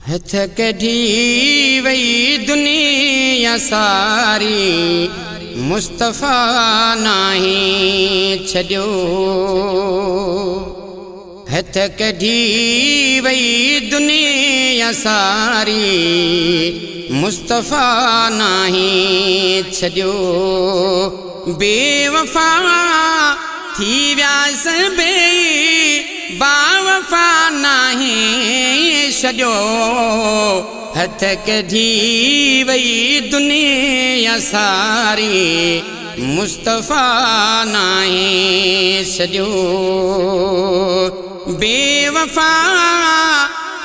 हथ कढी वई दुनिया सारी, मुस्तफ़ा नाही छॾियो। हथ कढी वई दुनिया सारी, मुस्तफ़ा नाही छॾियो। बेवफा थी व्यास बेई, बावफा नाही छॾियो। हथ कढी वई दुनिया सारी, मुस्तफ़ा नाही छॾियो। बेवफा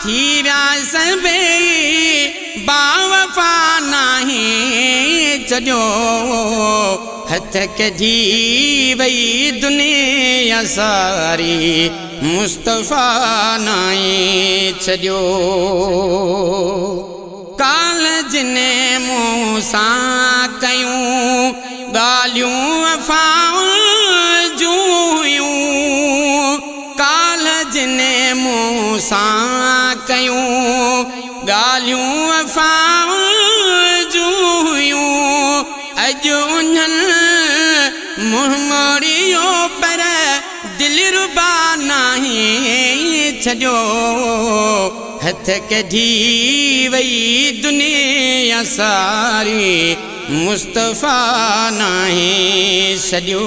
थी व्यास बेई, बावफा नाही छॾियो। हथ कढी वई दुनिया सारी, मुस्तफ़ा नाही छॾियो। काल जिन मूं सां कयूं ॻाल्हियूं वफ़ाउनि जूं हुयूं। काल जिन मूं सां कयूं ॻाल्हियूं वफ़ाउनि जूं हुयूं। अॼु उन्हनि मुंहुं मोड़ियो, पर दिलरुबा नाही छॾियो। हथ कढी वई दुनिया सारी, मुस्तफ़ा नाही छॾियो।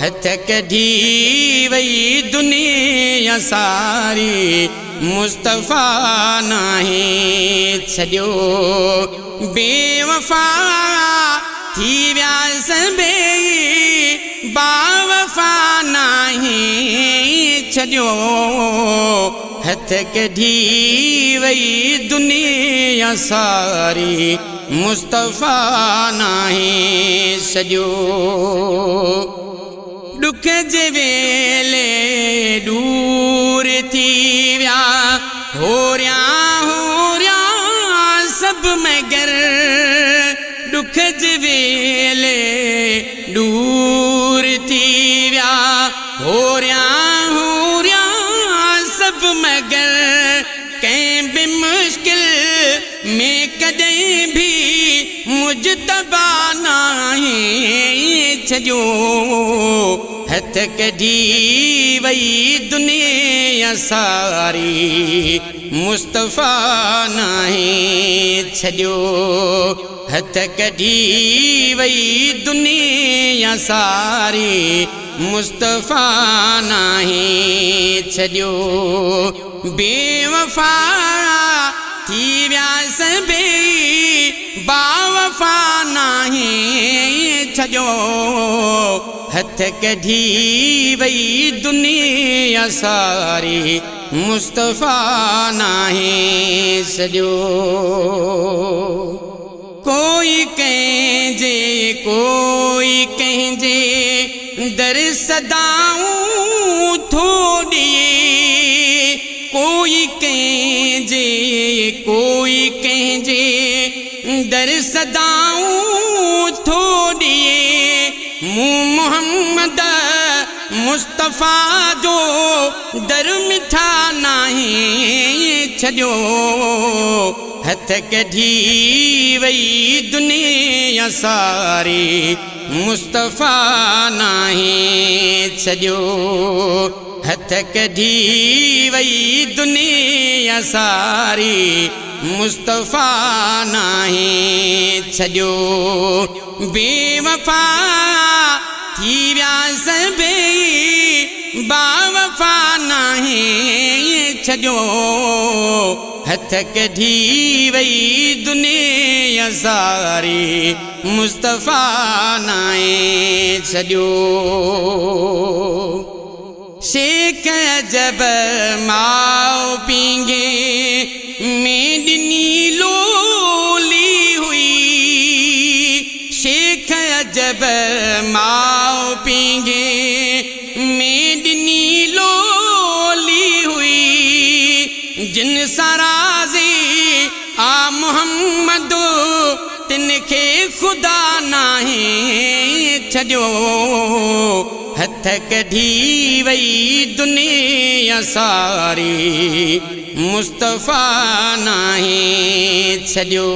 हथ कढी वई दुनिया सारी, मुस्तफ़ा नाही छॾियो। बेवफा थी व्यास बेई, बावफा नाही छॾियो। हथ कढी वई दुनिया सारी, मुस्तफ़ा नाही छॾियो। ॾुख जे वेले दूर थी विया, होरिया होरिया सभु मगर। ॾुख जे वेले दूर थी विया, होरिया होरिया सभु मगर। कंहिं बि मुश्किल में कॾहिं भी मुजतबा नाही छॾियो। हथ कढी वई दुनिया सारी, मुस्तफ़ा नाही छॾियो। हथ कढी वई दुनिया सारी, मुस्तफ़ा नाही छॾियो। बेवफा थी व्यास बेई, बावफा नाही छॾियो। हथ कढी वई दुनिया सारी, मुस्तफ़ा नाही छॾियो। कोई कंहिंजे कोई कंहिंजे दर सदाऊं थो ॾिए। कोई कंहिंजे कोई कंहिंजे दर सदाऊं थो ॾिए। मूं मोहम्मद मुस्तफ़ा जो दर मिठा नाही छॾियो। हथ कढी वई दुनिया सारी, मुस्तफ़ा नाही छॾियो। हथ कढी वई दुनिया सारी, मुस्तफ़ा नाही छॾियो। बेवफा थी व्यास बेई, बावफा नाही छॾियो। हथ कढी वई दुनिया सारी, मुस्तफ़ा नाही छॾियो। शेख जब माउ पींघे में ॾिनी लोली हुई। शेख जब माउ पींघे में ॾिनी लोली हुई। जिन साराज़ी आ मोहम्मद, तिनखे ख़ुदा नाही छॾियो। हथ कढी वई दुनिया सारी, मुस्तफ़ा नाहे छॾियो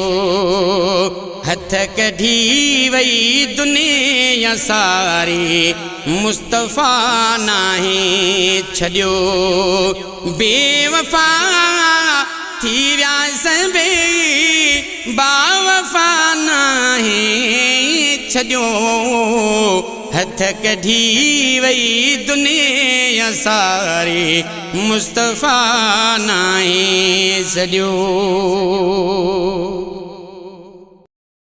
हथ कढी वई दुनिया सारी मुस्तफ़ा नाहे छॾियो बेवफ़ा थी विया सबे बावफ़ा नाहे छॾियो हथ कढी वई दुनिया सारी मुस्तफ़ा नाहे छॾियो।